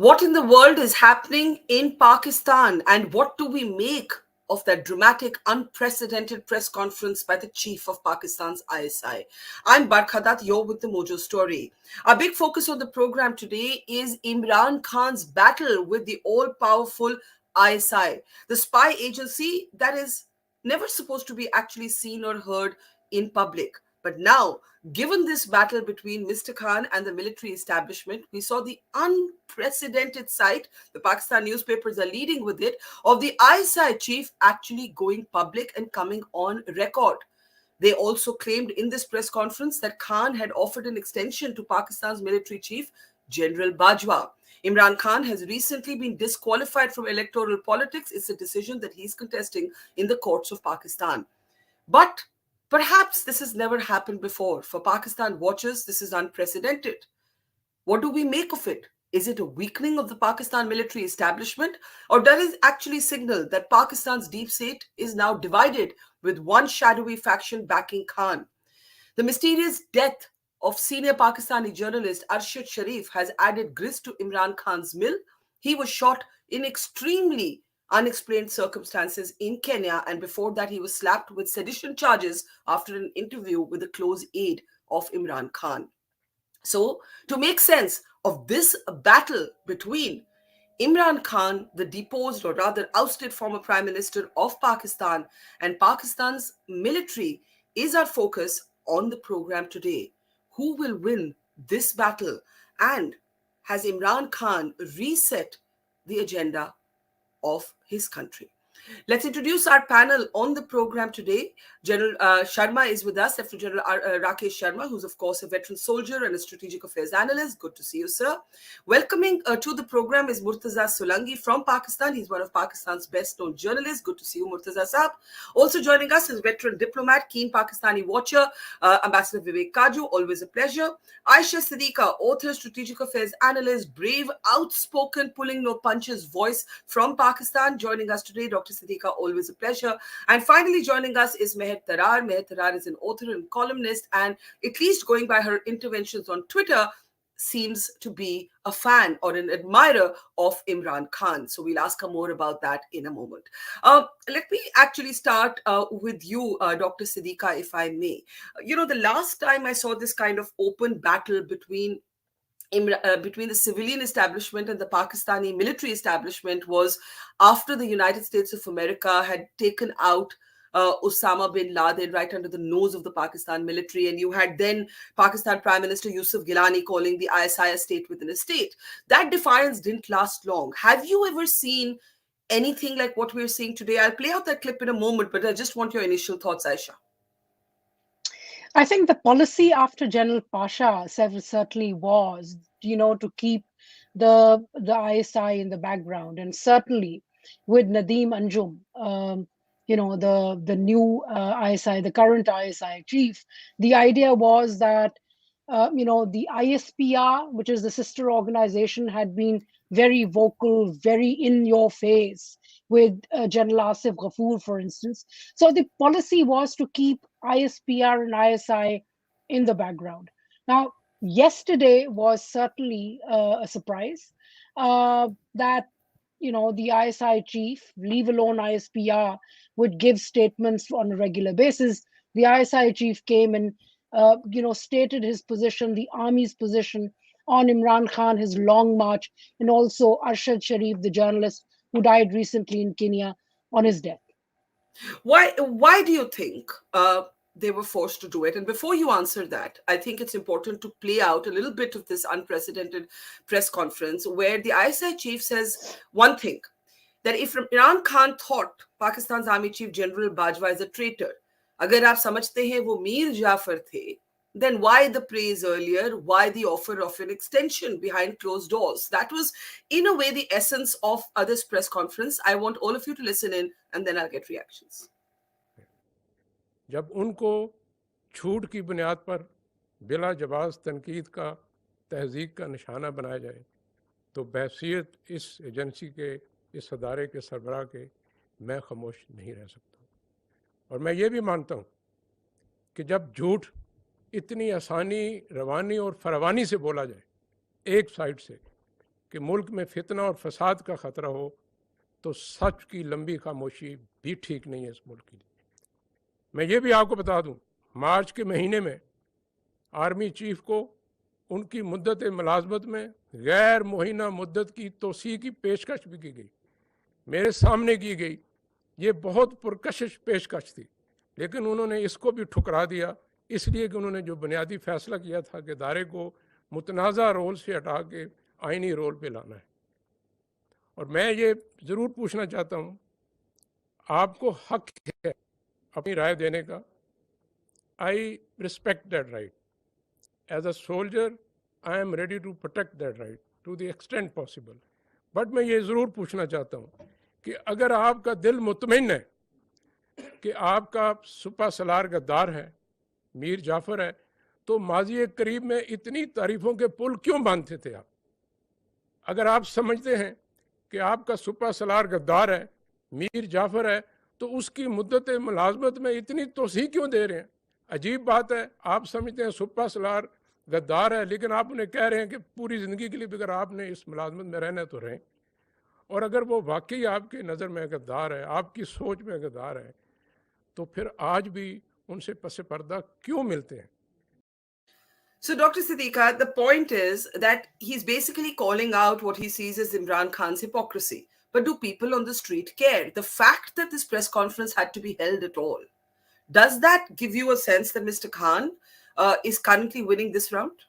What in the world is happening in Pakistan, and what do we make of that dramatic, unprecedented press conference by the chief of Pakistan's ISI? I'm Barkha Dutt, you're with the Mojo Story. Our big focus on the program today is Imran Khan's battle with the all-powerful ISI, the spy agency that is never supposed to be actually seen or heard in public. But now, given this battle between Mr. Khan and the military establishment, we saw the unprecedented sight, the Pakistan newspapers are leading with it, of the ISI chief actually going public and coming on record. They also claimed in this press conference that Khan had offered an extension to Pakistan's military chief, General Bajwa. Imran Khan has recently been disqualified from electoral politics. It's a decision that he's contesting in the courts of Pakistan. But perhaps this has never happened before. For Pakistan watchers, this is unprecedented. What do we make of it? Is it a weakening of the Pakistan military establishment, or does it actually signal that Pakistan's deep state is now divided with one shadowy faction backing Khan? The mysterious death of senior Pakistani journalist Arshad Sharif has added grist to Imran Khan's mill. He was shot in extremely unexplained circumstances in Kenya, and before that, he was slapped with sedition charges after an interview with a close aide of Imran Khan. So, to make sense of this battle between Imran Khan, the deposed or rather ousted former Prime Minister of Pakistan, and Pakistan's military, is our focus on the program today. Who will win this battle? And has Imran Khan reset the agenda of his country? Let's introduce our panel on the program today. General Sharma is with us, Lieutenant General Rakesh Sharma, who's of course a veteran soldier and a strategic affairs analyst. Good to see you, sir. Welcoming to the program is Murtaza Solangi from Pakistan. He's one of Pakistan's best known journalists. Good to see you, Murtaza Saab. Also joining us is veteran diplomat, keen Pakistani watcher, Ambassador Vivek Katju. Always a pleasure. Ayesha Siddiqa, author, strategic affairs analyst, brave, outspoken, pulling no punches voice from Pakistan. Joining us today, Dr. Siddiqa, always a pleasure. And finally joining us is Mehr Tarar. Mehr Tarar is an author and columnist, and at least going by her interventions on Twitter, seems to be a fan or an admirer of Imran Khan. So we'll ask her more about that in a moment. Let me actually start with you, Dr. Siddiqa, if I may. You know, the last time I saw this kind of open battle between the civilian establishment and the Pakistani military establishment was after the United States of America had taken out Osama bin Laden right under the nose of the Pakistan military. And you had then Pakistan Prime Minister Yusuf Gilani calling the ISI a state within a state. That defiance didn't last long. Have you ever seen anything like what we're seeing today? I'll play out that clip in a moment, but I just want your initial thoughts, Ayesha. I think the policy after General Pasha certainly was, to keep the ISI in the background, and certainly with Nadeem Anjum, the new ISI, the current ISI chief, the idea was that the ISPR, which is the sister organization, had been very vocal, very in your face with General Asif Ghafoor, for instance. So the policy was to keep ISPR and ISI in the background. Now, yesterday was certainly a surprise that the ISI chief, leave alone ISPR, would give statements on a regular basis. The ISI chief came and stated his position, the army's position on Imran Khan, his long march, and also Arshad Sharif, the journalist who died recently in Kenya, on his death. Why do you think they were forced to do it? And before you answer that, I think it's important to play out a little bit of this unprecedented press conference where the ISI chief says one thing, that if Imran Khan thought Pakistan's Army Chief General Bajwa is a traitor, अगर आप समझते हैं वो मीर जाफर थे, then why the praise earlier? Why the offer of an extension behind closed doors? That was, in a way, the essence of this press conference. I want all of you to listen in, and then I'll get reactions. जब उनको छूट की बुनियाद पर बिला जवाब तनकीद का तहज़ीक का निशाना बनाया जाए तो बहसीत इस एजेंसी के, इस अदारे के सरबराह के, मैं खामोश नहीं रह सकता। और मैं ये भी मानता हूँ कि जब झूठ इतनी आसानी, रवानी और फरवानी से बोला जाए एक साइड से कि मुल्क में फितना और फसाद का ख़तरा हो तो सच की लंबी खामोशी भी ठीक नहीं है इस मुल्क के लिए। मैं ये भी आपको बता दूं, मार्च के महीने में आर्मी चीफ को उनकी मुद्दत मुलाजमत में गैर मुहिना मुद्दत की तोसी की पेशकश भी की गई, मेरे सामने की गई। ये बहुत पुरकशिश पेशकश थी, लेकिन उन्होंने इसको भी ठुकरा दिया, इसलिए कि उन्होंने जो बुनियादी फैसला किया था कि इदारे को मुतनाज़ा रोल से हटा के आइनी रोल पे लाना है। और मैं ये ज़रूर पूछना चाहता हूँ, आपको हक है अपनी राय देने का। I respect that right. As a soldier I am ready to protect that right to the extent possible. But मैं ये ज़रूर पूछना चाहता हूँ कि अगर आपका दिल मुतमिन है कि आपका सुपा सलार गद्दार है, मीर जाफ़र है, तो माजी करीब में इतनी तारीफ़ों के पुल क्यों बांधते थे आप? अगर आप समझते हैं कि आपका सुपा सलार गद्दार है, मीर जाफ़र है, तो उसकी मुद्दत मुलाजमत में इतनी तोसी क्यों दे रहे हैं? अजीब बात है, आप समझते हैं सुपा सलार गद्दार है, लेकिन आप उन्हें कह रहे हैं कि पूरी ज़िंदगी के लिए अगर आपने इस मुलाजमत में रहना है तो रहें। और अगर वो वाकई आपकी नज़र में गद्दार है, आपकी सोच में गद्दार है, तो फिर आज भी उनसे पसे पर्दा क्यों मिलते हैं? So, Dr. Siddiqa, the point is that he's basically calling out what he sees as Imran Khan's hypocrisy. But do people on the street care? The fact that this press conference had to be held at all, does that give you a sense that Mr. Khan is currently winning this round?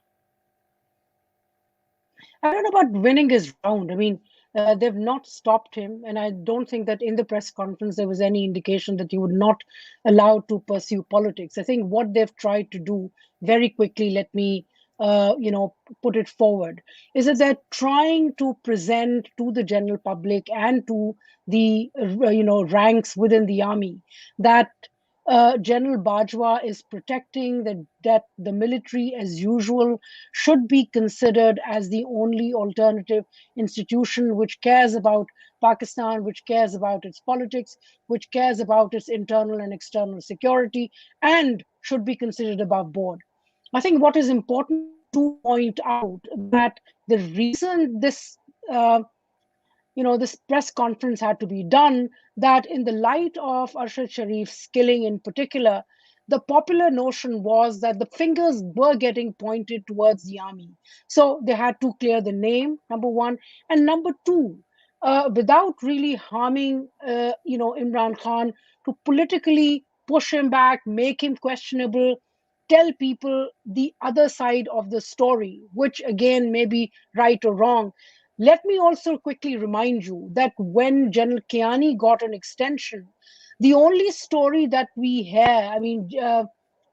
I don't know about winning his round. I mean, they've not stopped him, and I don't think that in the press conference there was any indication that he would not allow to pursue politics. I think what they've tried to do very quickly, let me put it forward, is that they're trying to present to the general public and to the ranks within the army that General Bajwa is protecting that the military, as usual, should be considered as the only alternative institution which cares about Pakistan, which cares about its politics, which cares about its internal and external security, and should be considered above board. I think what is important to point out that the reason this press conference had to be done, that in the light of Arshad Sharif's killing in particular, the popular notion was that the fingers were getting pointed towards the army. So they had to clear the name, number one. And number two, without really harming, Imran Khan, to politically push him back, make him questionable, tell people the other side of the story, which again may be right or wrong. Let me also quickly remind you that when General Kiani got an extension, the only story that we hear, I mean,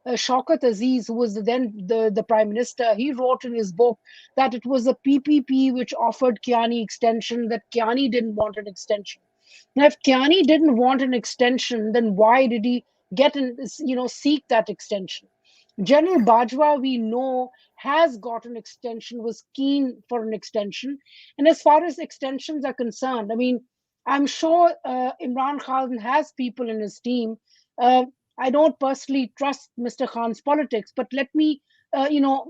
Shaukat Aziz, who was then the prime minister, he wrote in his book that it was the PPP which offered Kiani extension, that Kiani didn't want an extension. Now, if Kiani didn't want an extension, then why did he seek that extension? General Bajwa, we know, has got an extension, was keen for an extension. And as far as extensions are concerned, I mean, I'm sure Imran Khan has people in his team. I don't personally trust Mr. Khan's politics, but let me,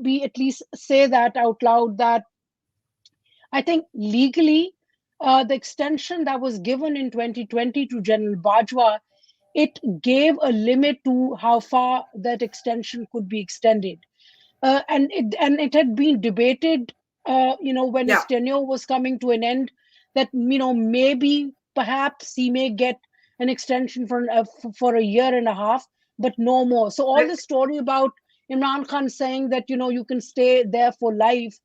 be at least say that out loud that I think legally, the extension that was given in 2020 to General Bajwa, it gave a limit to how far that extension could be extended. And it had been debated, when his Yeah. tenure was coming to an end, that maybe perhaps he may get an extension for a year and a half, but no more. So all Let- the story about Imran Khan saying that you can stay there for life,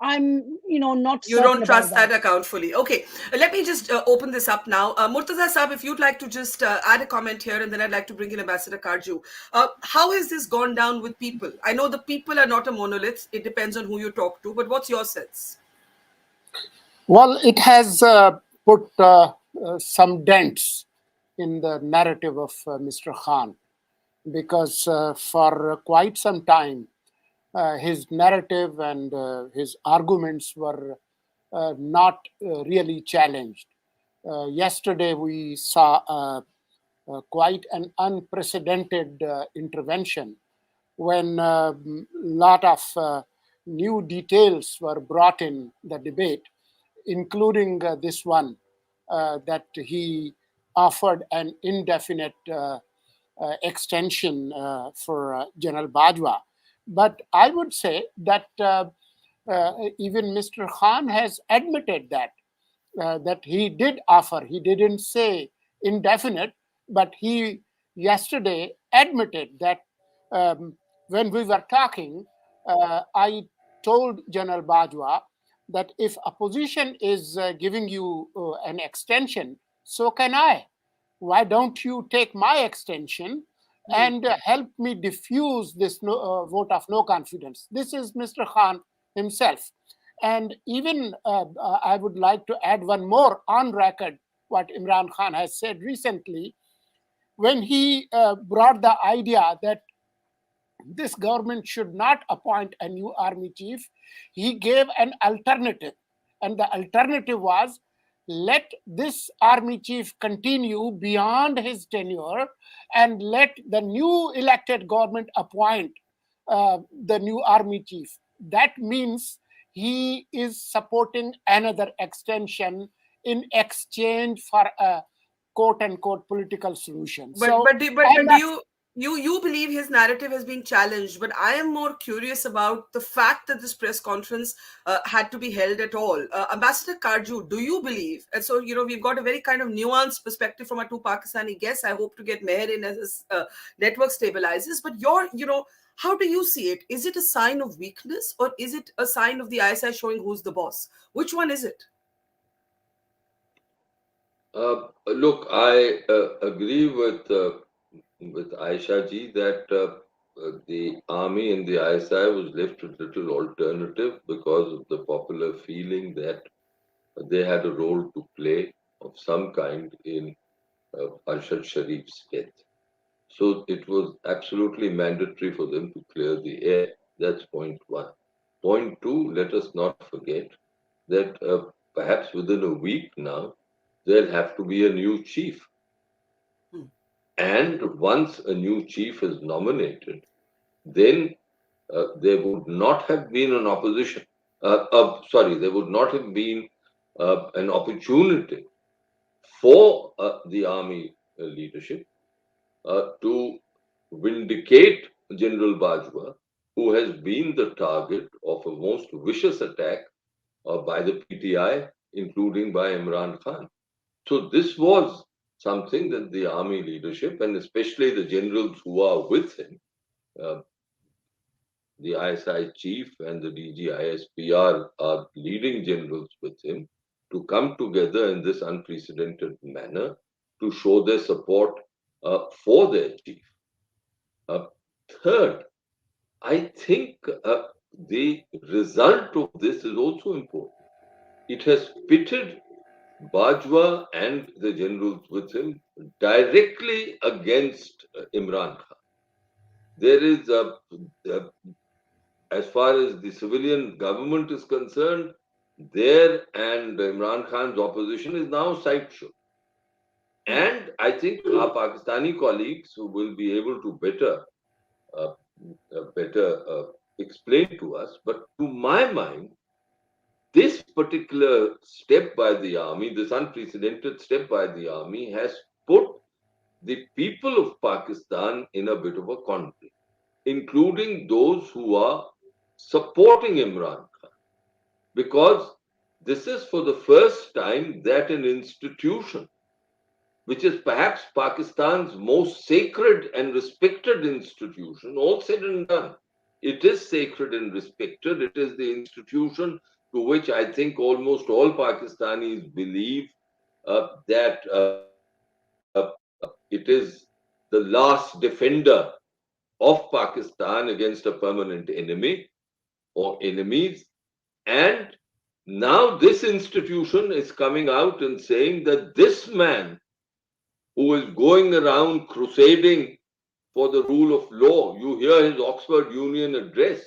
I'm not You certain don't about trust that. that account fully. Okay, let me just open this up now. Murtaza Saab, if you'd like to just add a comment here, and then I'd like to bring in Ambassador Katju. How has this gone down with people? I know the people are not a monolith. It depends on who you talk to, but what's your sense? Well, it has put some dents in the narrative of Mr. Khan, because for quite some time, his narrative and his arguments were not really challenged. Yesterday, we saw quite an unprecedented intervention when a lot of new details were brought in the debate. including this one that he offered an indefinite extension for General Bajwa. But I would say that even Mr. Khan has admitted that he did offer. He didn't say indefinite, but he yesterday admitted that when we were talking, I told General Bajwa that if opposition is giving you an extension, so can I. Why don't you take my extension and help me diffuse this vote of no confidence? This is Mr. Khan himself. And even I would like to add one more on record what Imran Khan has said recently when he brought the idea that this government should not appoint a new army chief. He gave an alternative, and the alternative was let this army chief continue beyond his tenure and let the new elected government appoint the new army chief. That means he is supporting another extension in exchange for a quote unquote political solution. But do you believe his narrative has been challenged? But I am more curious about the fact that this press conference had to be held at all. Ambassador Katju, do you believe? And so we've got a very kind of nuanced perspective from our two Pakistani guests. I hope to get Mehr in as this network stabilizes. But how do you see it? Is it a sign of weakness or is it a sign of the ISI showing who's the boss? Which one is it? Look, I agree with Ayesha ji that the army and the ISI was left with little alternative because of the popular feeling that they had a role to play of some kind in Arshad Sharif's death. So it was absolutely mandatory for them to clear the air. That's point one. Point two, let us not forget that perhaps within a week now, there'll have to be a new chief. And once a new chief is nominated, then there would not have been an opposition. There would not have been an opportunity for the army leadership to vindicate General Bajwa, who has been the target of a most vicious attack by the PTI, including by Imran Khan. So this was something that the army leadership, and especially the generals who are with him, the ISI chief and the DGISPR are leading generals with him, to come together in this unprecedented manner to show their support for their chief. Third, I think the result of this is also important. It has pitted Bajwa and the generals with him directly against Imran Khan. There is as far as the civilian government is concerned, there and Imran Khan's opposition is now sideshow. And I think our Pakistani colleagues will be able to better explain to us. But to my mind, this particular step by the army, this unprecedented step by the army, has put the people of Pakistan in a bit of a conflict, including those who are supporting Imran Khan. Because this is for the first time that an institution, which is perhaps Pakistan's most sacred and respected institution, all said and done, it is sacred and respected. It is the institution to which I think almost all Pakistanis believe that it is the last defender of Pakistan against a permanent enemy or enemies. And now this institution is coming out and saying that this man who is going around crusading for the rule of law, you hear his Oxford Union address.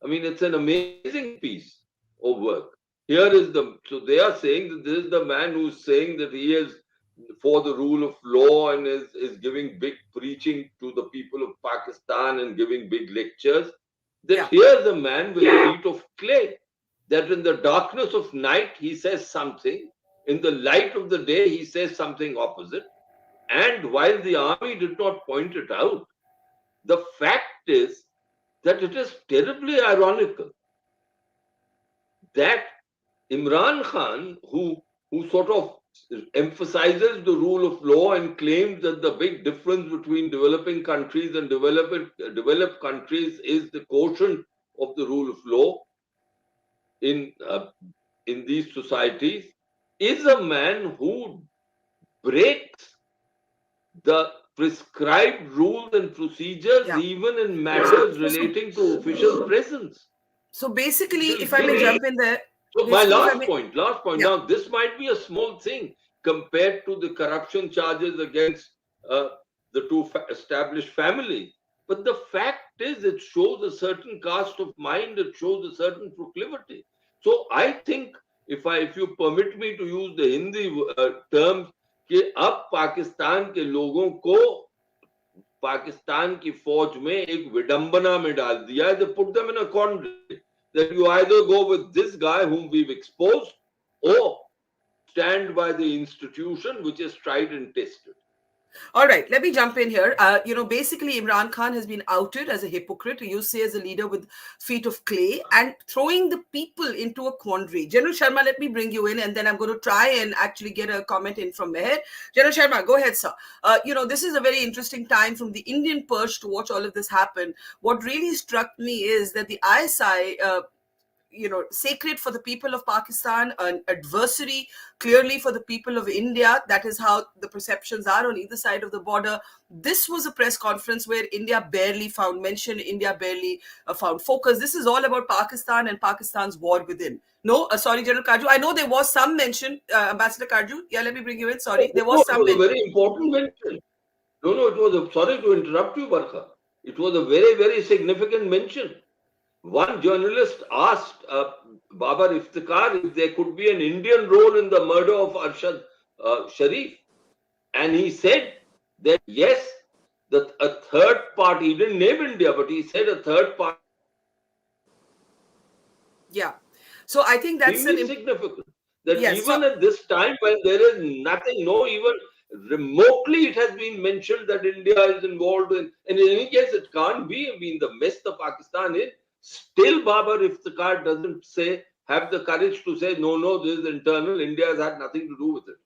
I mean, it's an amazing piece of work. So they are saying that this is the man who's saying that he is for the rule of law and is giving big preaching to the people of Pakistan and giving big lectures. That here's a man with feet of clay. that in the darkness of night he says something, in the light of the day he says something opposite. And while the army did not point it out, the fact is that it is terribly ironical that Imran Khan, who sort of emphasizes the rule of law and claims that the big difference between developing countries and developed countries is the quotient of the rule of law in these societies, is a man who breaks the prescribed rules and procedures even in matters relating to official presence. So basically, if I may jump in there. So my last point. Now, this might be a small thing compared to the corruption charges against the two established families. But the fact is, it shows a certain cast of mind, it shows a certain proclivity. So I think, if you permit me to use the Hindi terms, कि अब पाकिस्तान के लोगों को पाकिस्तान की फौज में एक विडंबना में डाल दिया है. They put them in a quandary that you either go with this guy whom we've exposed or stand by the institution which is tried and tested. All right, let me jump in here. Basically, Imran Khan has been outed as a hypocrite, you say, as a leader with feet of clay and throwing the people into a quandary. General Sharma, let me bring you in, and then I'm going to try and actually get a comment in from Mehr. General Sharma, go ahead, sir. This is a very interesting time from the Indian perch to watch all of this happen. What really struck me is that the ISI, sacred for the people of Pakistan, an adversary clearly for the people of India. That is how the perceptions are on either side of the border. This was a press conference where India barely found mention, India barely found focus. This is all about Pakistan and Pakistan's war within. No, sorry, General Katju. I know there was some mention, Ambassador Katju. Yeah, let me bring you in. Sorry, there was some mention. A very important mention. No, it was sorry to interrupt you, Barkha. It was a very, very significant mention. One journalist asked Babar Iftikhar if there could be an Indian role in the murder of Arshad Sharif. And he said that yes, that a third party, he didn't name India, but he said a third party. Yeah. So I think that's significant. That even at this time when there is nothing, no even remotely it has been mentioned that India is involved in, and in any case it can't be. I mean, the mess the Pakistan is. Still, Babar Iftikhar doesn't have the courage to say, no, this is internal. India has had nothing to do with it.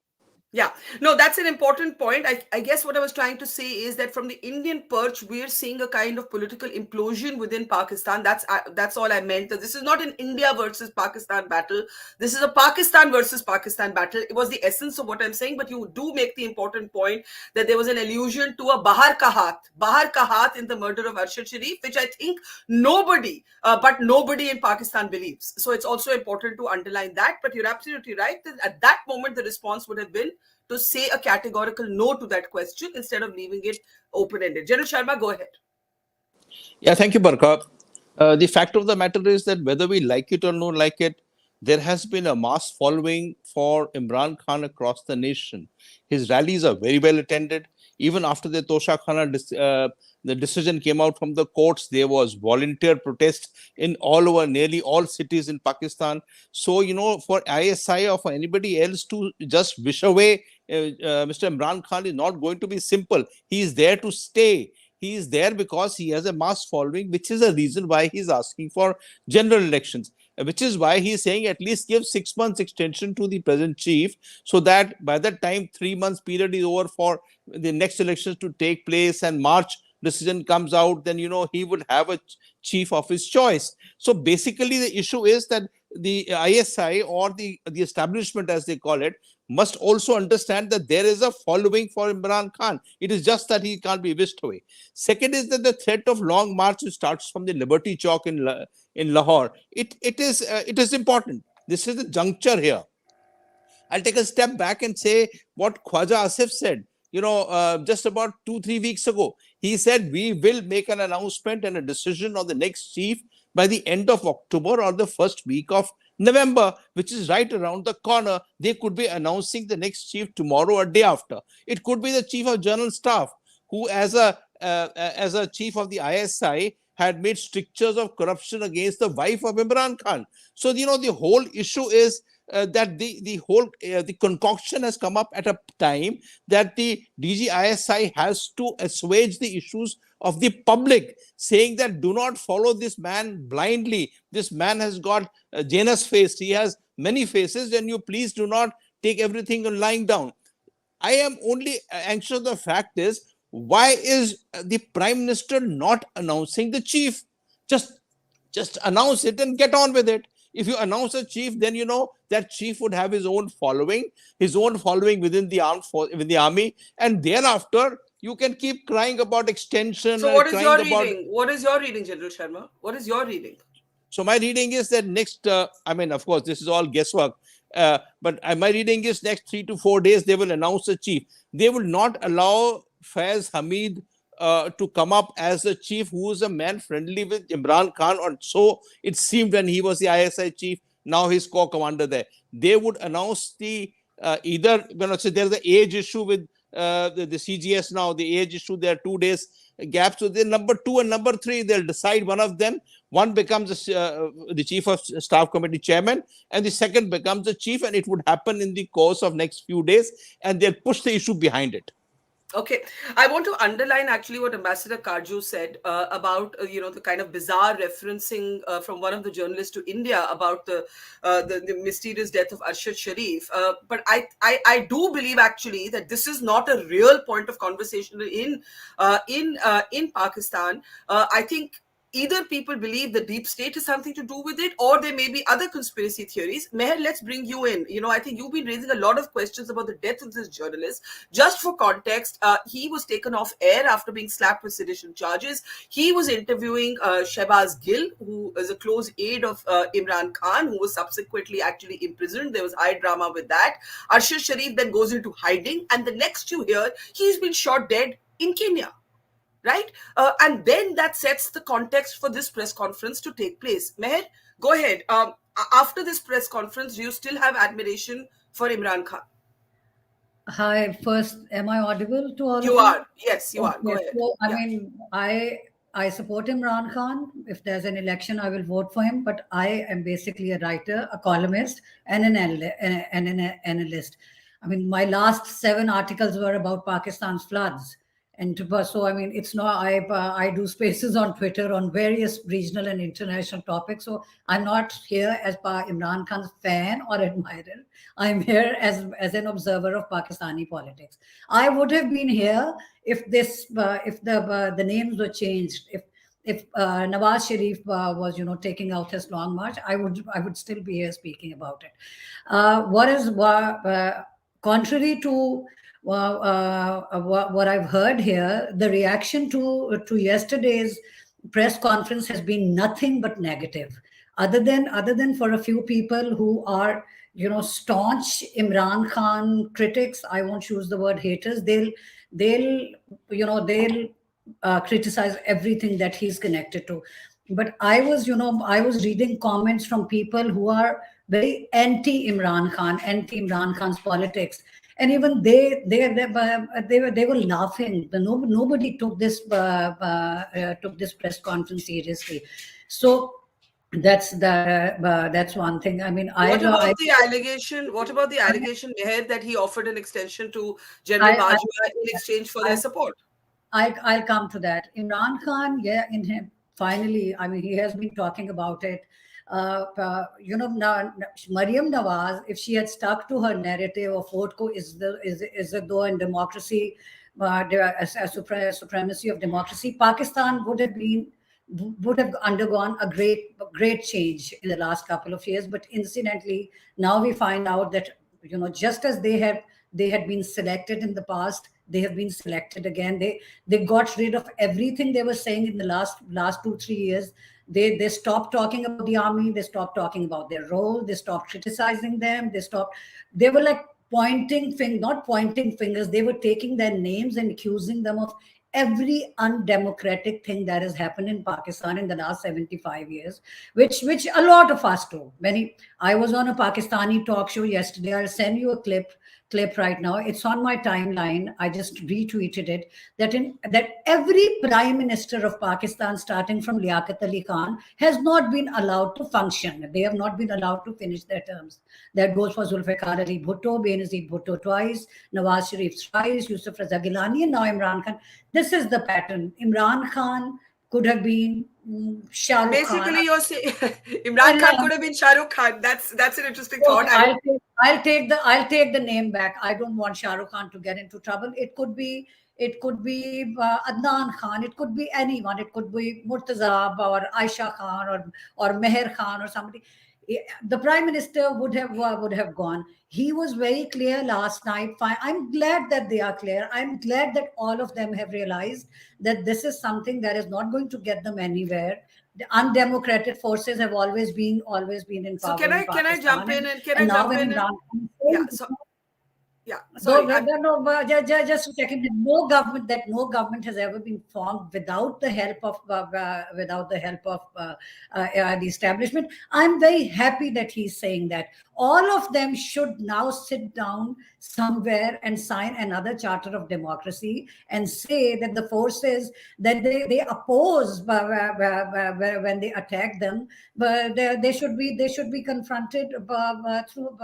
Yeah, no, that's an important point. I guess what I was trying to say is that from the Indian perch, we're seeing a kind of political implosion within Pakistan. That's all I meant. That this is not an India versus Pakistan battle. This is a Pakistan versus Pakistan battle. It was the essence of what I'm saying. But you do make the important point that there was an allusion to a Bahar ka hath in the murder of Arshad Sharif, which I think nobody in Pakistan believes. So it's also important to underline that. But you're absolutely right that at that moment, the response would have been to say a categorical no to that question instead of leaving it open-ended. General Sharma, go ahead. Yeah, thank you, Barkha. The fact of the matter is that whether we like it or not like it, there has been a mass following for Imran Khan across the nation. His rallies are very well attended. Even after the Tosha Khana the decision came out from the courts, there was volunteer protest in all over, nearly all cities in Pakistan. So, for ISI or for anybody else to just wish away Mr. Imran Khan is not going to be simple. He is there to stay. He is there because he has a mass following, which is a reason why he's asking for general elections, which is why he's saying at least give 6 months extension to the present chief, so that by the time 3 months period is over for the next elections to take place and March decision comes out, then, he would have a chief of his choice. So basically the issue is that the ISI or the establishment, as they call it, must also understand that there is a following for Imran Khan. It is just that he can't be whisked away. Second is that the threat of long march starts from the Liberty Chalk in Lahore. It is important. This is the juncture here. I'll take a step back and say what Khwaja Asif said. Just about 2-3 weeks ago, he said we will make an announcement and a decision on the next chief by the end of October or the first week of November, which is right around the corner. They could be announcing the next chief tomorrow or day after. It could be the chief of general staff, who as a chief of the ISI had made strictures of corruption against the wife of Imran Khan. So, the whole issue is that the concoction has come up at a time that the DGISI has to assuage the issues of the public, saying that do not follow this man blindly. This man has got Janus face. He has many faces, and you please do not take everything on lying down. I am only anxious. The fact is, why is the Prime Minister not announcing the chief? Just announce it and get on with it. If you announce a chief, then that chief would have his own following within the army, and thereafter you can keep crying about extension. So what is your reading? What is your reading, General Sharma? What is your reading? So my reading is that next, of course, this is all guesswork. But my reading is next 3 to 4 days, they will announce a chief. They will not allow Faiz Hamid to come up as a chief who is a man friendly with Imran Khan, or so it seemed when he was the ISI chief. Now he's corps commander there. They would announce the either, so there's the age issue with the CGS now, the age issue, there are 2 days gap. So then number 2 and number 3, they'll decide one of them. One becomes the chief of staff committee chairman, and the second becomes the chief, and it would happen in the course of next few days, and they'll push the issue behind it. Okay, I want to underline actually what Ambassador Katju said about the kind of bizarre referencing from one of the journalists to India about the mysterious death of Arshad Sharif. But I do believe actually that this is not a real point of conversation in Pakistan. I think either people believe the deep state has something to do with it, or there may be other conspiracy theories. Mehr, let's bring you in. I think you've been raising a lot of questions about the death of this journalist. Just for context, he was taken off air after being slapped with sedition charges. He was interviewing Shehbaz Gill, who is a close aide of Imran Khan, who was subsequently actually imprisoned. There was high drama with that. Arshad Sharif then goes into hiding, and the next you hear, he's been shot dead in Kenya. Right? And then that sets the context for this press conference to take place. Mehr, go ahead. After this press conference, do you still have admiration for Imran Khan? Hi, first, am I audible to all of you? You are. Yes, you are. Go ahead. So, I support Imran Khan. If there's an election, I will vote for him. But I am basically a writer, a columnist, and an analyst. My last 7 articles were about Pakistan's floods. And so, it's not, I do spaces on Twitter on various regional and international topics. So I'm not here as Imran Khan's fan or admirer. I'm here as an observer of Pakistani politics. I would have been here if the names were changed. If Nawaz Sharif was, taking out his long march, I would still be here speaking about it. Contrary to what I've heard here, the reaction to yesterday's press conference has been nothing but negative. Other than for a few people who are, staunch Imran Khan critics, I won't use the word haters. They'll criticize everything that he's connected to. But I was reading comments from people who are very anti-Imran Khan's politics. And even they were laughing. Nobody took this press conference seriously. So that's one thing. What about the allegation, Mehr, that he offered an extension to General Bajwa in exchange for their support? I'll come to that. Imran Khan, finally, he has been talking about it. Maryam Nawaz, if she had stuck to her narrative of vote ko is a though in democracy, supremacy of democracy, Pakistan would have undergone a great change in the last couple of years. But incidentally, now we find out that just as they had been selected in the past, they have been selected again. They got rid of everything they were saying in the last 2-3 years. They stopped talking about the army. They stopped talking about their role. They stopped criticizing them. They were like not pointing fingers. They were taking their names and accusing them of every undemocratic thing that has happened in Pakistan in the last 75 years, which a lot of us do. I was on a Pakistani talk show yesterday. I'll send you a clip right now. It's on my timeline. I just retweeted it. That every prime minister of Pakistan, starting from Liaquat Ali Khan, has not been allowed to function. They have not been allowed to finish their terms. That goes for Zulfikar Ali Bhutto, Benazir Bhutto twice, Nawaz Sharif thrice, Yusuf Raza Gilani, and now Imran Khan. This is the pattern. Imran Khan could have been Shah Rukh Khan. Basically, you're saying Imran Khan could have been Shah Rukh Khan. That's an interesting thought. I'll take the name back. I don't want Shah Rukh Khan to get into trouble. It could be Adnan Khan. It could be anyone. It could be Murtaza or Ayesha Khan or Mehr Khan or somebody. The prime minister would have gone. He was very clear last night. I'm glad that they are clear. I'm glad that all of them have realized that this is something that is not going to get them anywhere. The undemocratic forces have always been in power. So can I jump in and Sorry. Just to check in. No government has ever been formed without the help of the establishment. I'm very happy that he's saying that. All of them should now sit down somewhere and sign another charter of democracy and say that the forces that they oppose when they attack them, but they should be confronted through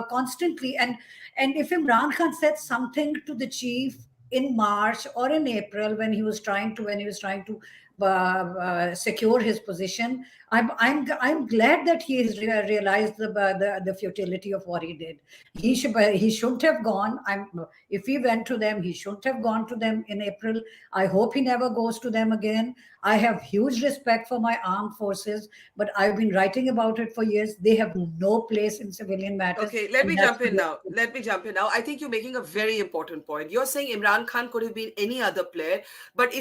constantly. And if Imran Khan said something to the chief in March or in April when he was trying to secure his position, I'm glad that he has realized the futility of what he did. He shouldn't have gone. If he went to them, he shouldn't have gone to them in April. I hope he never goes to them again. I have huge respect for my armed forces, but I've been writing about it for years. They have no place in civilian matters. Okay, let me jump in now. I think you're making a very important point. You're saying Imran Khan could have been any other player, but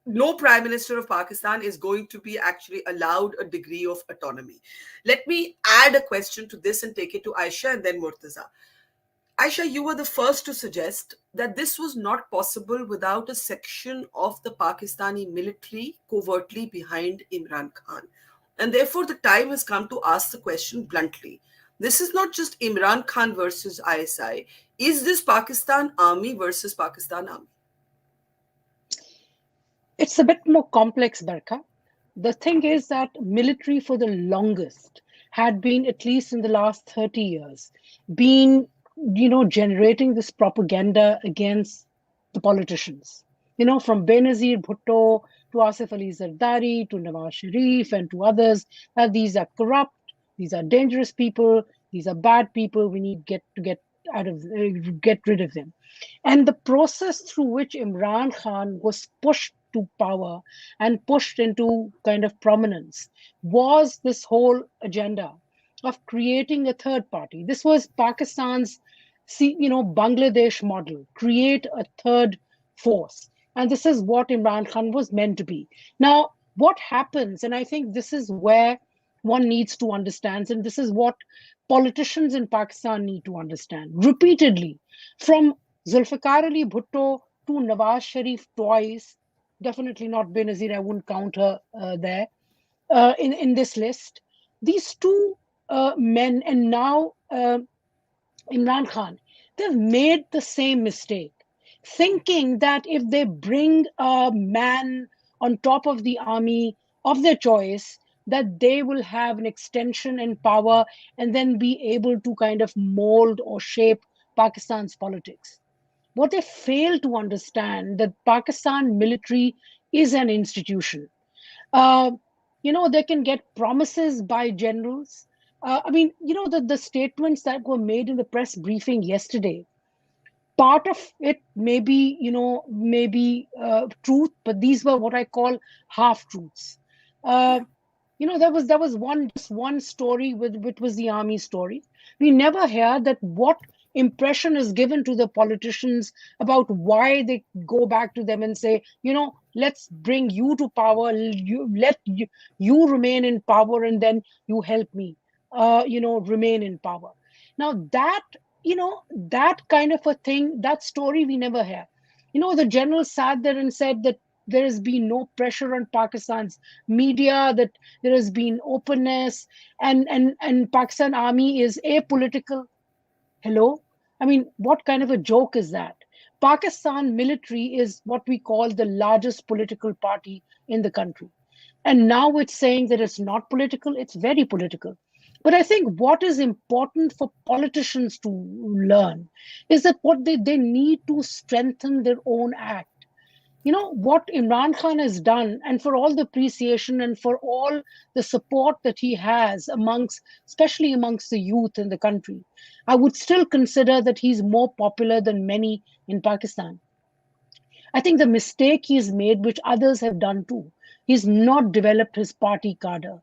no prime minister of Pakistan is going to be actually allowed a degree of autonomy. Let me add a question to this and take it to Ayesha and then Murtaza. Ayesha, you were the first to suggest that this was not possible without a section of the Pakistani military covertly behind Imran Khan. And therefore, the time has come to ask the question bluntly. This is not just Imran Khan versus ISI. Is this Pakistan army versus Pakistan army? It's a bit more complex, Barkha. The thing is that military for the longest had been, at least in the last 30 years, been generating this propaganda against the politicians. From Benazir Bhutto to Asif Ali Zardari to Nawaz Sharif and to others, that these are corrupt, these are dangerous people, these are bad people. We need get rid of them. And the process through which Imran Khan was pushed to power and pushed into kind of prominence was this whole agenda of creating a third party. This was Pakistan's, Bangladesh model, create a third force. And this is what Imran Khan was meant to be. Now, what happens, and I think this is where one needs to understand, and this is what politicians in Pakistan need to understand repeatedly, from Zulfikar Ali Bhutto to Nawaz Sharif twice, definitely not Benazir, I wouldn't count her there in this list. These two men, and now Imran Khan, they've made the same mistake, thinking that if they bring a man on top of the army of their choice, that they will have an extension in power and then be able to kind of mold or shape Pakistan's politics. What they fail to understand, that Pakistan military is an institution. They can get promises by generals. The statements that were made in the press briefing yesterday, part of it may be truth, but these were what I call half truths. There was one story which was the army story. We never hear that what impression is given to the politicians about why they go back to them and say, let's bring you to power, you remain in power, and then you help me, remain in power. Now that kind of a thing, that story we never hear. The general sat there and said that there has been no pressure on Pakistan's media, that there has been openness, and Pakistan army is apolitical. Hello? I mean, what kind of a joke is that? Pakistan military is what we call the largest political party in the country. And now it's saying that it's not political, it's very political. But I think what is important for politicians to learn is that they need to strengthen their own act. What Imran Khan has done, and for all the appreciation and for all the support that he has especially amongst the youth in the country, I would still consider that he's more popular than many in Pakistan. I think the mistake he's made, which others have done too, he's not developed his party cadre.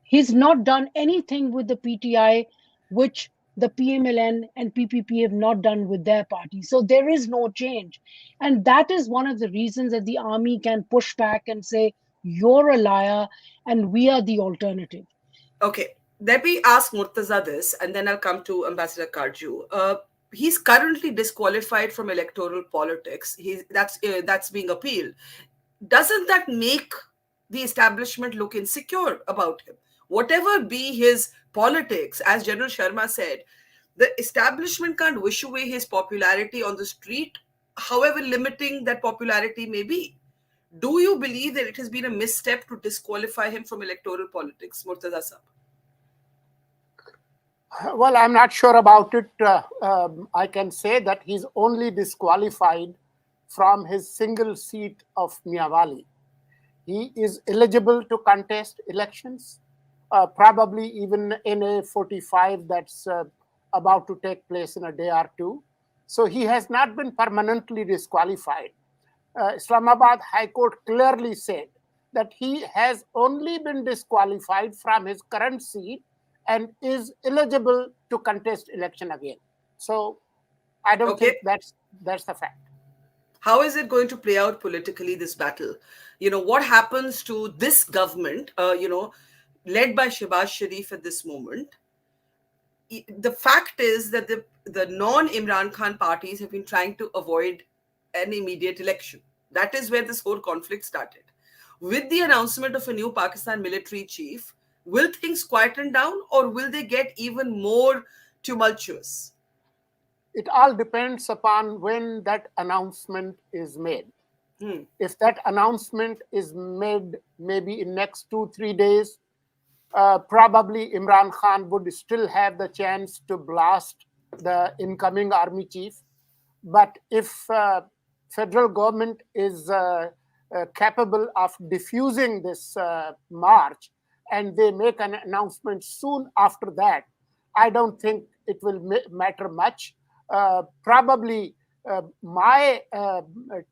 He's not done anything with the PTI, which the PMLN and PPP have not done with their party. So there is no change. And that is one of the reasons that the army can push back and say, you're a liar and we are the alternative. Okay, let me ask Murtaza this, and then I'll come to Ambassador Katju. He's currently disqualified from electoral politics. That's being appealed. Doesn't that make the establishment look insecure about him? Whatever be his politics, as General Sharma said, the establishment can't wish away his popularity on the street, however limiting that popularity may be. Do you believe that it has been a misstep to disqualify him from electoral politics, Murtaza sir? Well, I'm not sure about it. I can say that he's only disqualified from his single seat of Miawali. He is eligible to contest elections, probably even in a 45 that's about to take place in a day or two. So he has not been permanently disqualified. Islamabad High Court clearly said that he has only been disqualified from his current seat and is eligible to contest election again. So I don't think that's the fact. How is it going to play out politically, this battle? What happens to this government, led by Shehbaz Sharif at this moment? The fact is that the non-Imran Khan parties have been trying to avoid an immediate election. That is where this whole conflict started. With the announcement of a new Pakistan military chief, will things quieten down or will they get even more tumultuous? It all depends upon when that announcement is made. If that announcement is made maybe in next 2-3 days, probably Imran Khan would still have the chance to blast the incoming army chief. But if federal government is capable of diffusing this march and they make an announcement soon after that, I don't think it will matter much. Probably my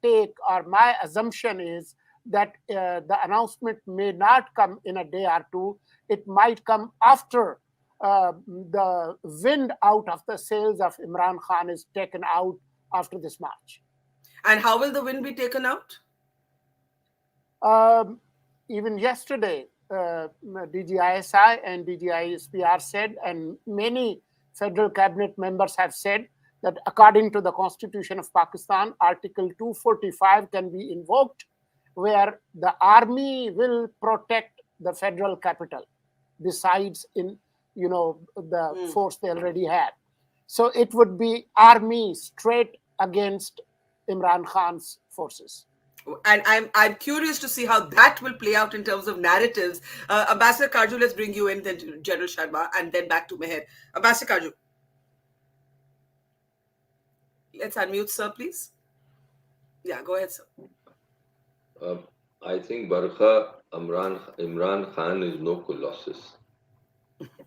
take or my assumption is that the announcement may not come in a day or two. It might come after the wind out of the sails of Imran Khan is taken out after this march. And how will the wind be taken out? Even yesterday, DG ISI and DG ISPR said, and many federal cabinet members have said, that according to the Constitution of Pakistan, Article 245 can be invoked, where the army will protect the federal capital, besides in the force they already have. So it would be army straight against Imran Khan's forces. And I'm curious to see how that will play out in terms of narratives. Ambassador Katju, let's bring you in, then General Sharma, and then back to Mehr. Ambassador Katju. Let's unmute, sir, please. Yeah, go ahead, sir. I think Barkha, Imran Khan is no colossus.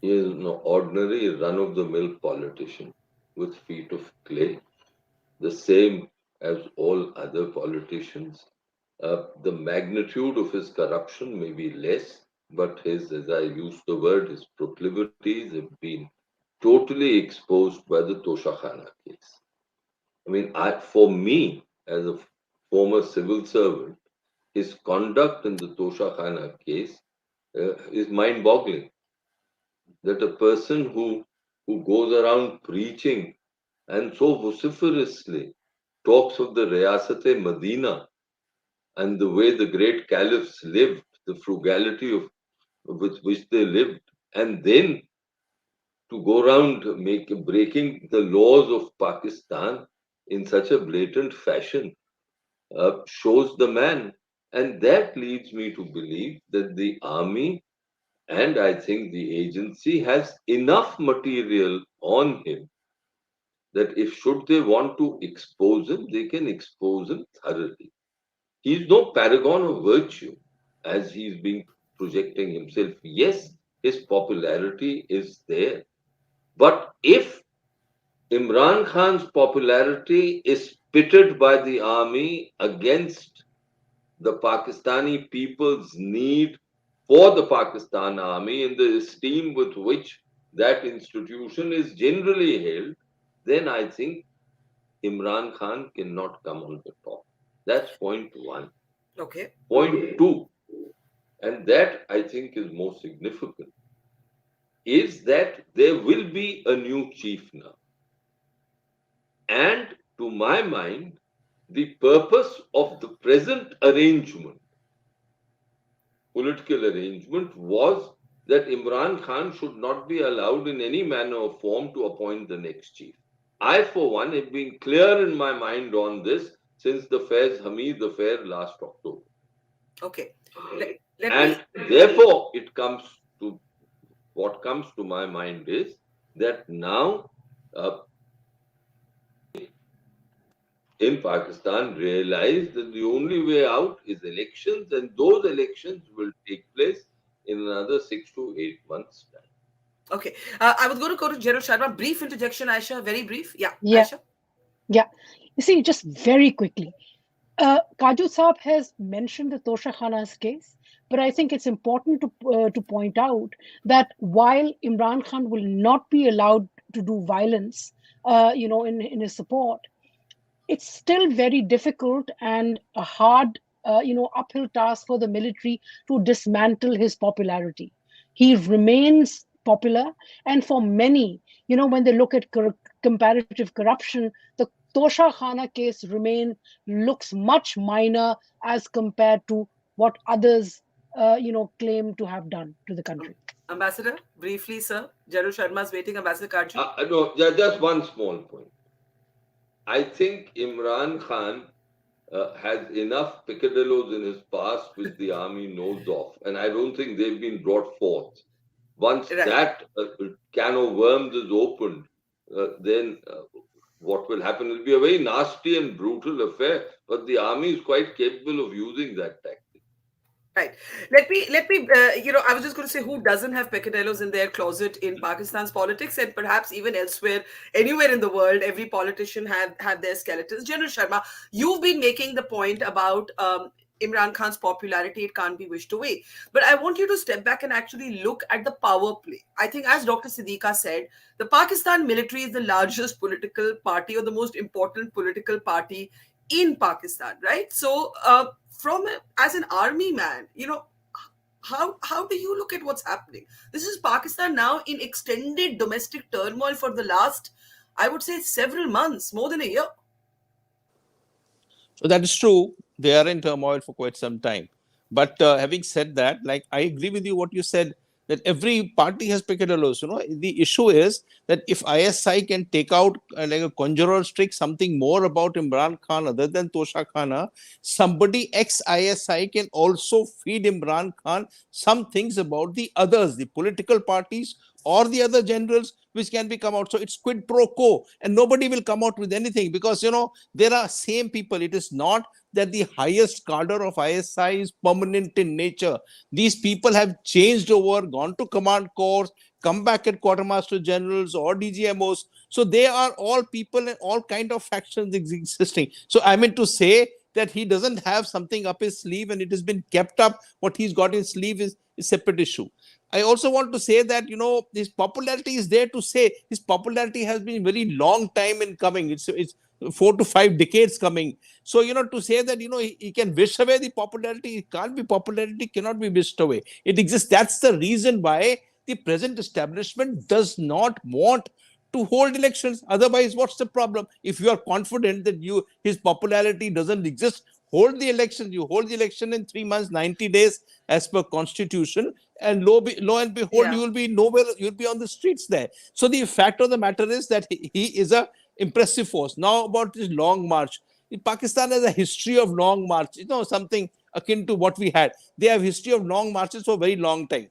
He is no ordinary run-of-the-mill politician with feet of clay, the same as all other politicians. The magnitude of his corruption may be less, but his, as I use the word, his proclivities have been totally exposed by the Toshakhana case. I mean, for me, as a former civil servant, his conduct in the Toshakhana case is mind-boggling. That a person who goes around preaching and so vociferously talks of the Riyasat-e-Madina and the way the great caliphs lived, the frugality with which they lived, and then to go around breaking the laws of Pakistan in such a blatant fashion shows the man. And that leads me to believe that the army and I think the agency has enough material on him that if should they want to expose him, they can expose him thoroughly. He's no paragon of virtue as he's been projecting himself. Yes, his popularity is there. But if Imran Khan's popularity is pitted by the army against the Pakistani people's need for the Pakistan army and the esteem with which that institution is generally held, then I think Imran Khan cannot come on the top. That's point one. Okay. Point two, and that I think is more significant, is that there will be a new chief now. And to my mind, the purpose of the present arrangement, political arrangement, was that Imran Khan should not be allowed in any manner or form to appoint the next chief. I, for one, have been clear in my mind on this since the Faiz Hamid affair last October. Okay. And therefore, what comes to my mind is that now in Pakistan realize that the only way out is elections, and those elections will take place in another 6 to 8 months' time. Okay. I was going to go to General Sharma. Brief interjection, Ayesha. Very brief. Yeah. Ayesha. Yeah. You see, just very quickly, Katju Saab has mentioned the Tosha Khana's case, but I think it's important to point out that while Imran Khan will not be allowed to do violence, in his support, it's still very difficult and a hard, uphill task for the military to dismantle his popularity. He remains popular, and for many, when they look at comparative corruption, the Tosha Khana case looks much minor as compared to what others, claim to have done to the country. Ambassador, briefly, sir. General Sharma is waiting. Ambassador Katju. No, just one small point. I think Imran Khan has enough peccadilloes in his past which the army knows of, and I don't think they've been brought forth. Once that can of worms is opened, then what will happen will be a very nasty and brutal affair, but the army is quite capable of using that tactic. Right. Let me. I was just going to say, who doesn't have peccadillos in their closet in Pakistan's politics, and perhaps even elsewhere, anywhere in the world, every politician have their skeletons. General Sharma, you've been making the point about Imran Khan's popularity; it can't be wished away. But I want you to step back and actually look at the power play. I think, as Dr. Siddiqa said, the Pakistan military is the largest political party or the most important political party in Pakistan, right? So, as an army man, how do you look at what's happening? This is Pakistan now in extended domestic turmoil for the last, I would say, several months, more than a year. So that is true. They are in turmoil for quite some time. But having said that, I agree with you what you said, that every party has peccadilloes. The issue is that if ISI can take out like a conjurer's trick, something more about Imran Khan other than Tosha Khana, somebody ex-ISI can also feed Imran Khan some things about the others, the political parties or the other generals, which can be come out. So it's quid pro quo, and nobody will come out with anything because, there are same people. It is not that the highest cadre of ISI is permanent in nature. These people have changed over, gone to command corps, come back at quartermaster generals or DGMOs. So they are all people and all kind of factions existing. So I mean to say that he doesn't have something up his sleeve and it has been kept up. What he's got in his sleeve is a separate issue. I also want to say that, his popularity is there to say. His popularity has been very long time in coming. It's 4 to 5 decades coming. So, to say that, he can wish away the popularity, it can't be. Popularity cannot be wished away. It exists. That's the reason why the present establishment does not want to hold elections. Otherwise, what's the problem? If you are confident that his popularity doesn't exist, hold the election. You hold the election in 3 months, 90 days, as per constitution, and lo and behold, you will be nowhere. You'll be on the streets there. So the fact of the matter is that he is a impressive force. Now about this long march. Pakistan has a history of long march. Something akin to what we had. They have history of long marches for a very long time.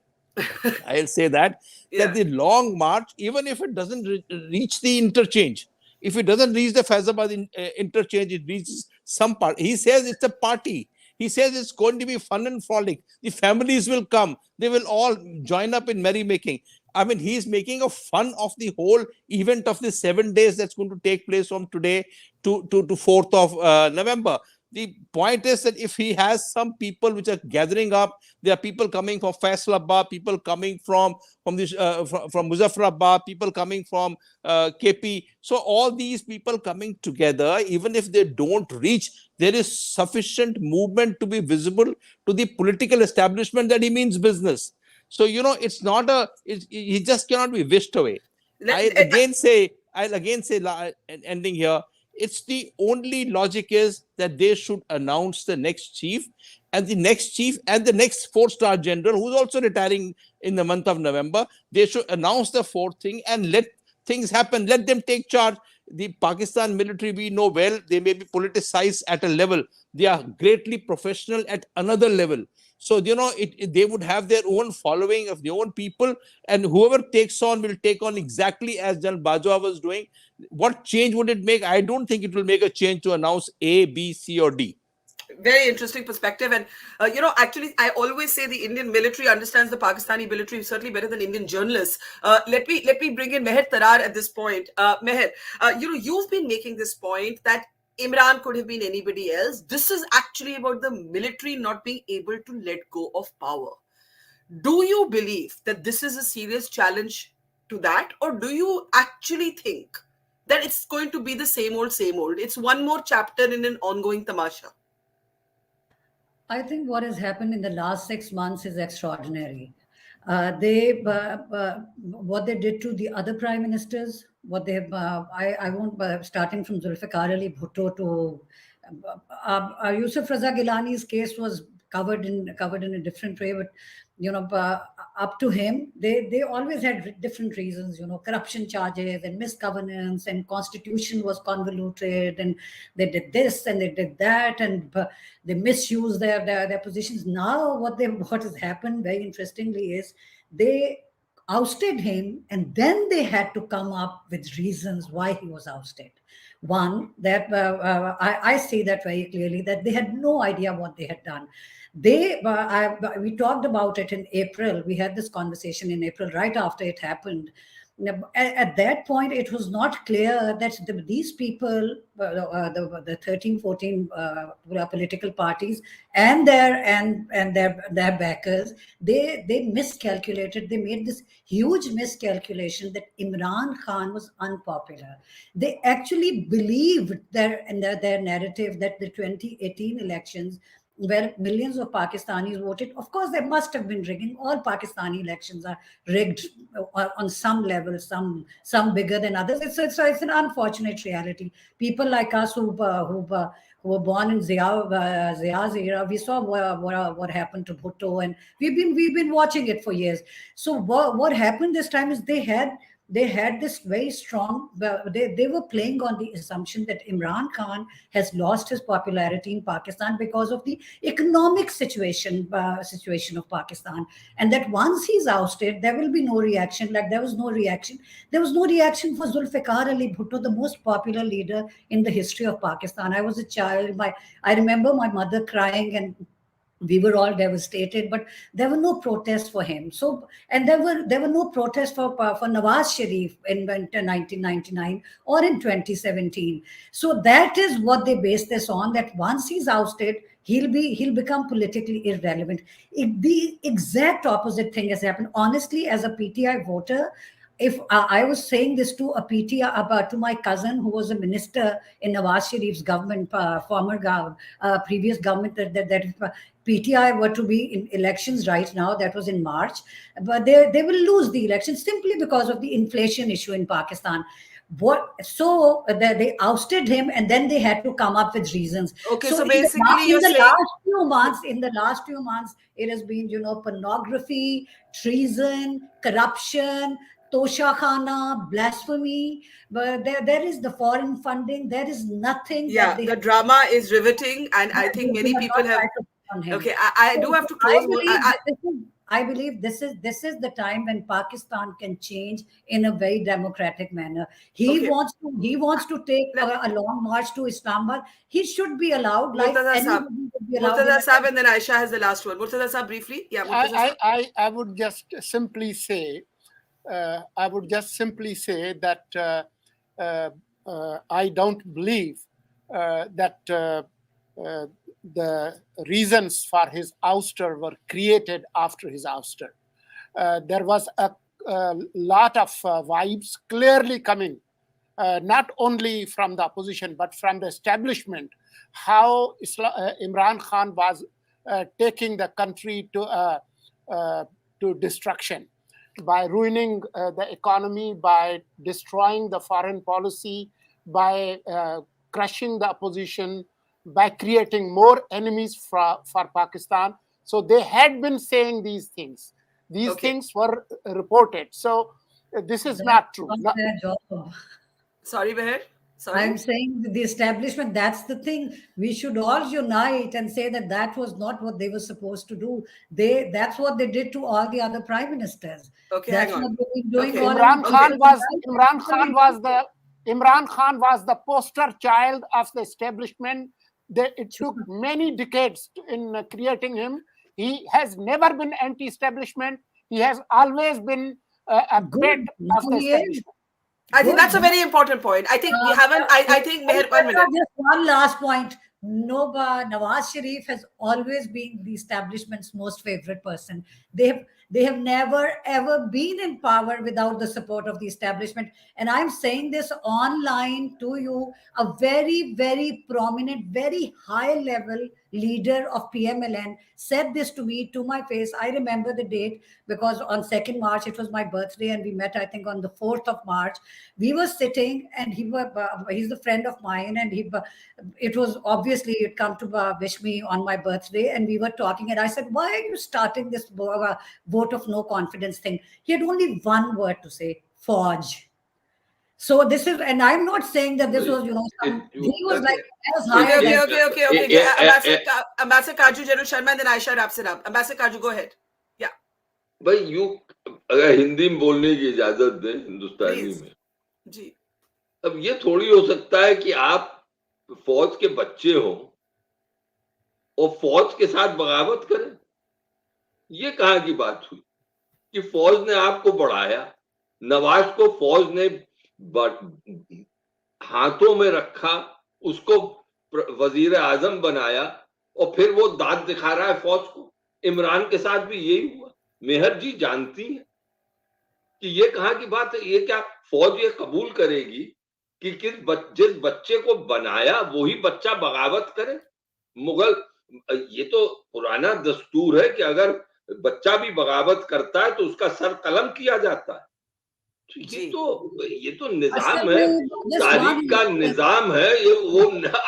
I'll say that the long march, even if it doesn't reach the interchange, if it doesn't reach the Faizabad interchange, it reaches some part. He says it's a party. He says it's going to be fun and frolic. The families will come. They will all join up in merrymaking. I mean, he's making a fun of the whole event of the 7 days that's going to take place from today to 4th of November. The point is that if he has some people which are gathering up, there are people coming from Faisalabad, people coming from Muzaffarabad, people coming from KP. So all these people coming together, even if they don't reach, there is sufficient movement to be visible to the political establishment that he means business. So, it's not he just cannot be wished away. I'll again say, ending here, it's the only logic is that they should announce the next chief and the next 4-star general who's also retiring in the month of November. They should announce the fourth thing and let things happen. Let them take charge. The Pakistan military, we know well, they may be politicized at a level. They are greatly professional at another level. So, they would have their own following of their own people, and whoever takes on will take on exactly as General Bajwa was doing. What change would it make? I don't think it will make a change to announce A, B, C, or D. Very interesting perspective. And, actually, I always say the Indian military understands the Pakistani military certainly better than Indian journalists. Let me bring in Mehr Tarar at this point. Mehr, you've been making this point that Imran could have been anybody else. This is actually about the military not being able to let go of power. Do you believe that this is a serious challenge to that? Or do you actually think that it's going to be the same old, same old? It's one more chapter in an ongoing tamasha. I think what has happened in the last 6 months is extraordinary. What they did to the other prime ministers, what they have, I won't, starting from Zulfikar Ali Bhutto to Yusuf Raza Gilani's case was covered in a different way, but up to him, they always had different reasons, corruption charges and misgovernance, and constitution was convoluted, and they did this and they did that, and they misused their positions. Now what has happened very interestingly is they ousted him, and then they had to come up with reasons why he was ousted. One, that I see that very clearly, that they had no idea what they had done. We talked about it in April. We had this conversation in April, right after it happened. At that point, it was not clear that these people, the 13, 14 political parties and their backers, they miscalculated. They made this huge miscalculation that Imran Khan was unpopular. They actually believed their narrative that the 2018 elections, where millions of Pakistanis voted. Of course, there must have been rigging. All Pakistani elections are rigged on some level, some bigger than others. It's an unfortunate reality. People like us who were born in Zia's era, we saw what happened to Bhutto, and we've been watching it for years. So what happened this time is they had this very strong, they were playing on the assumption that Imran Khan has lost his popularity in Pakistan because of the economic situation of Pakistan, and that once he's ousted, there will be no reaction. Like there was no reaction for Zulfikar Ali Bhutto, the most popular leader in the history of Pakistan. I was a child. I remember my mother crying, and we were all devastated, but there were no protests for him. So, and there were no protests for Nawaz Sharif in 1999 or in 2017. So that is what they base this on, that once he's ousted, he'll become politically irrelevant. The exact opposite thing has happened. Honestly, as a PTI voter, if I was saying this to a PTI, to my cousin who was a minister in Nawaz Sharif's government, previous government, that if PTI were to be in elections right now, that was in March, but they will lose the election simply because of the inflation issue in Pakistan. So they ousted him, and then they had to come up with reasons. Okay, So so in the, basically you're in the saying, last few months, it has been, pornography, treason, corruption, tosha khana, blasphemy. But there is the foreign funding. There is nothing that yeah, they the have. drama is riveting, and I think They many have people not have. tried to put on him. Okay, I do So have to close. I believe this is the time when Pakistan can change in a very democratic manner. Okay. He wants to take a long march to Islamabad. He should be allowed, like Murtaza Saab. anybody would be allowed. Murtaza Saab, and then Ayesha has the last word. Murtaza Saab, briefly. Yeah, Murtaza Saab. I would just simply say, that I don't believe that the reasons for his ouster were created after his ouster. There was a lot of vibes clearly coming, not only from the opposition but from the establishment, how Imran Khan was taking the country to destruction by ruining the economy, by destroying the foreign policy, by crushing the opposition, by creating more enemies for Pakistan. So they had been saying these things. These things were reported. So this is not true. Their job. Sorry, Mehr. Sorry. I'm saying the establishment, that's the thing. We should all unite and say that was not what they were supposed to do. That's what they did to all the other prime ministers. Okay, that's hang on. what they've been doing. Okay. Imran Khan was the poster child of the establishment. It took many decades in creating him. He has never been anti-establishment. He has always been a pet of the establishment. I think that's a very important point. I think we haven't. I think Mehr, 1 minute. Just one last point. Nawaz Sharif has always been the establishment's most favorite person. They have never ever been in power without the support of the establishment. And I'm saying this online to you, a very, very prominent, very high level leader of PMLN said this to me to my face. I remember the date because on 2nd March, it was my birthday, and we met, I think, on the 4th of March. We were sitting, and he's a friend of mine, and it was obviously he'd come to wish me on my birthday, and we were talking, and I said, why are you starting this vote of no confidence thing? He had only one word to say: forge. So this is, and I'm not saying that this was, he was like as high. Okay. Ambassador Katju, General Sharma, and then Ayesha wraps it up. Ambassador Katju, go ahead. Yeah. भाई अगर हिंदी में बोलने की इजाजत दें हिंदुस्तानी में, जी. अब ये थोड़ी हो सकता है कि आप फौज के बच्चे हो और फौज के साथ बगावत करें. ये कहाँ की बात हुई कि फौज ने आपको बढ़ाया, नवाज को फौज ने हाथों में रखा, उसको वजीर आजम बनाया और फिर वो दांत दिखा रहा है फौज को. इमरान के साथ भी यही हुआ. मेहर जी जानती है कि ये कहाँ की बात है. ये क्या फौज ये कबूल करेगी कि जिस बच्चे को बनाया वही बच्चा बगावत करे? मुगल, ये तो पुराना दस्तूर है कि अगर बच्चा भी बगावत करता है तो उसका सर कलम किया जाता है. ये तो निजाम है, तारीख का निजाम है. ये वो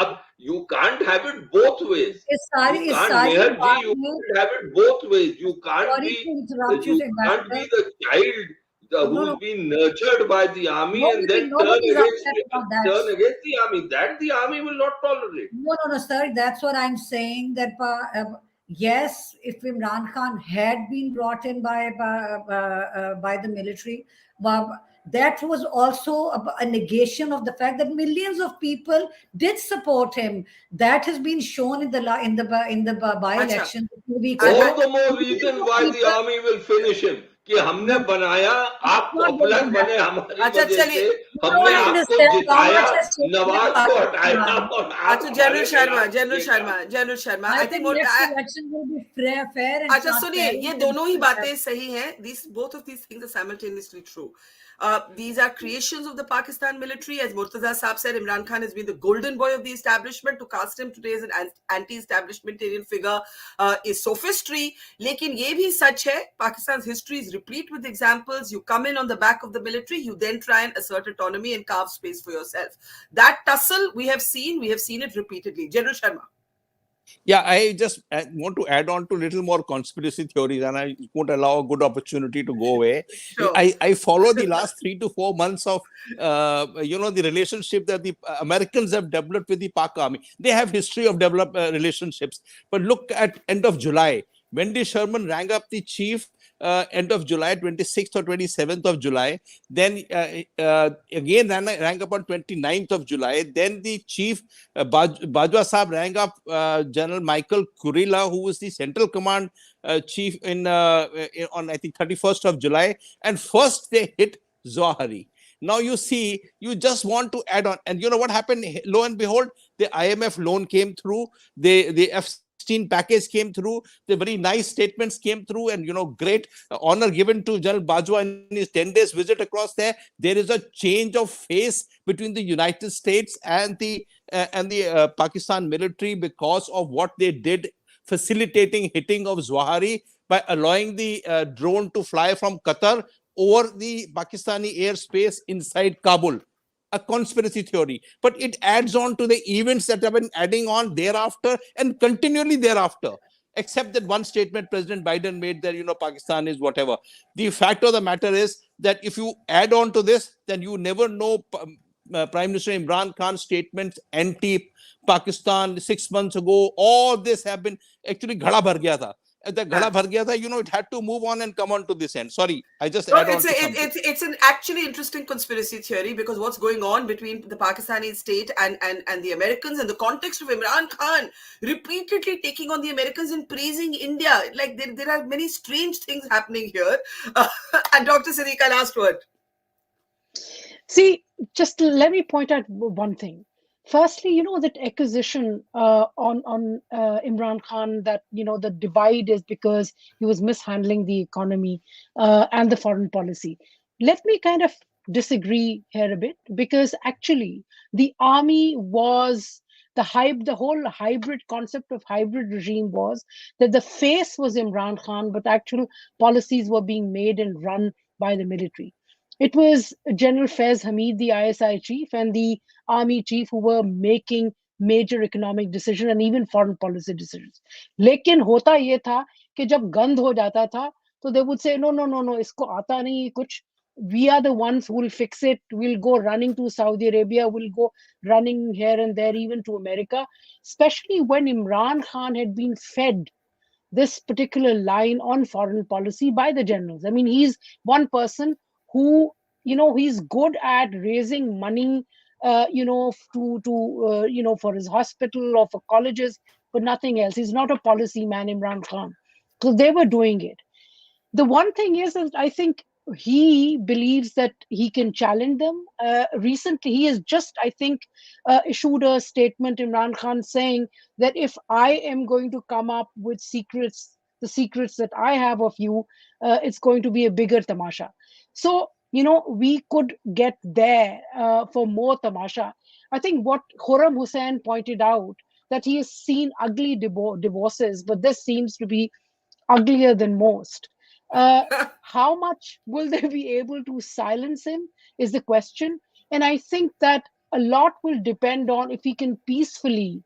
अब you can't have it both ways. You can't have it both ways. You can't be the child who's been nurtured by the army and then turn against the army. That the army will not tolerate. No, sir. That's what I'm saying. That yes, if Imran Khan had been brought in by the military, that was also a negation of the fact that millions of people did support him. That has been shown in the by-election. All the more reason why the army will finish him. कि हमने बनाया, आप popular बने हमारी वजह से, हमने आपको जिताया, नवाज को हटाया. अच्छा, general Sharma, I think election will be fair and अच्छा सुनिए, ये दोनों ही बातें सही हैं. Both of these things are simultaneously true. These are creations of the Pakistan military. As Murtaza Saab said, Imran Khan has been the golden boy of the establishment. To cast him today as an anti-establishmentarian figure is sophistry. Lekin ye bhi sach hai. Pakistan's history is replete with examples. You come in on the back of the military, you then try and assert autonomy and carve space for yourself. That tussle we have seen it repeatedly. General Sharma. Yeah, I just want to add on to little more conspiracy theories, and I won't allow a good opportunity to go away. Sure. I follow the last 3 to 4 months of, the relationship that the Americans have developed with the Pak army. They have history of developed relationships. But look at end of July. Wendy Sherman rang up the chief end of July, 26th or 27th of July. Then again rang up on 29th of July. Then the chief, Bajwa Saab, rang up General Michael Kurila, who was the Central Command chief on, I think, 31st of July. And first they hit Zawahiri. Now you see, you just want to add on. And you know what happened? Lo and behold, the IMF loan came through. The F-16 package came through. The very nice statements came through, and great honor given to General Bajwa in his 10 days visit across there. There is a change of face between the United States and the Pakistan military because of what they did, facilitating hitting of Zawahiri by allowing the drone to fly from Qatar over the Pakistani airspace inside Kabul. A conspiracy theory, but it adds on to the events that have been adding on thereafter and continually thereafter, except that one statement President Biden made that, Pakistan is whatever. The fact of the matter is that if you add on to this, then you never know Prime Minister Imran Khan's statements anti-Pakistan 6 months ago, all this have been actually ghada bhar gaya tha. The ghada bhar gaya tha, it had to move on and come on to this end. Sorry, I just add on to something. It's an actually interesting conspiracy theory, because what's going on between the Pakistani state and the Americans, in the context of Imran Khan repeatedly taking on the Americans and praising India. Like there are many strange things happening here. And Dr. Siddiqa, last word. See, just let me point out one thing. Firstly, that acquisition on Imran Khan, that the divide is because he was mishandling the economy and the foreign policy. Let me kind of disagree here a bit, because actually the army was the whole hybrid concept of hybrid regime was that the face was Imran Khan, but actual policies were being made and run by the military. It was General Faiz Hamid, the ISI chief, and the army chief who were making major economic decisions and even foreign policy decisions. लेकिन होता ये था कि जब गंद हो जाता था, तो they would say, no, इसको आता नहीं कुछ. We are the ones who will fix it. We'll go running to Saudi Arabia. We'll go running here and there, even to America. Especially when Imran Khan had been fed this particular line on foreign policy by the generals. I mean, he's one person who, he's good at raising money, for his hospital or for colleges, but nothing else. He's not a policy man, Imran Khan. So they were doing it. The one thing is that I think he believes that he can challenge them. Recently, he has just, I think, issued a statement, Imran Khan, saying that if I am going to come up with secrets, the secrets that I have of you, it's going to be a bigger tamasha. So, we could get there for more tamasha. I think what Khurram Hussain pointed out, that he has seen ugly divorces, but this seems to be uglier than most. How much will they be able to silence him is the question. And I think that a lot will depend on if he can peacefully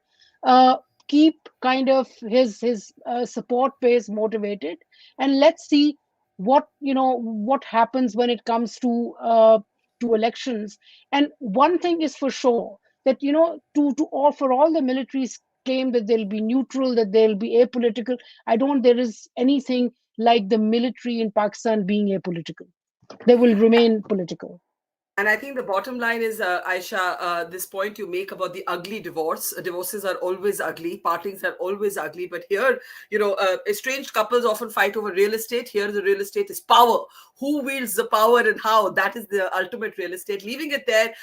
keep kind of his support base motivated. And let's see what happens when it comes to elections. And one thing is for sure, that for all the militaries claim that they'll be neutral, that they'll be apolitical. There is anything like the military in Pakistan being apolitical. They will remain political. And I think the bottom line is, Ayesha, this point you make about the ugly divorce. Divorces are always ugly. Partings are always ugly. But here, estranged couples often fight over real estate. Here, the real estate is power. Who wields the power and how? That is the ultimate real estate. Leaving it there,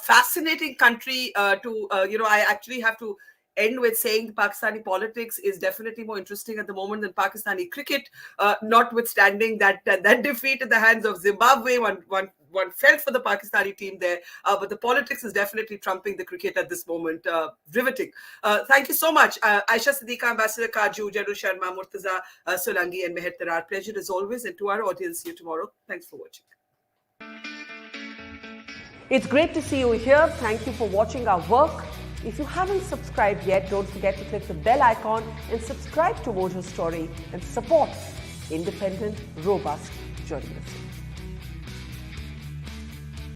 fascinating country I actually have to end with saying Pakistani politics is definitely more interesting at the moment than Pakistani cricket, notwithstanding that defeat in the hands of Zimbabwe. One one felt for the Pakistani team there, but the politics is definitely trumping the cricket at this moment. Riveting. Thank you so much. Ayesha, Siddiqa, Ambassador Katju, General Sharma, Murtaza, Solangi, and Mehr, Tarar. Pleasure as always. And to our audience, see you tomorrow. Thanks for watching. It's great to see you here. Thank you for watching our work. If you haven't subscribed yet, don't forget to click the bell icon and subscribe to Mojo Story and support independent, robust journalism.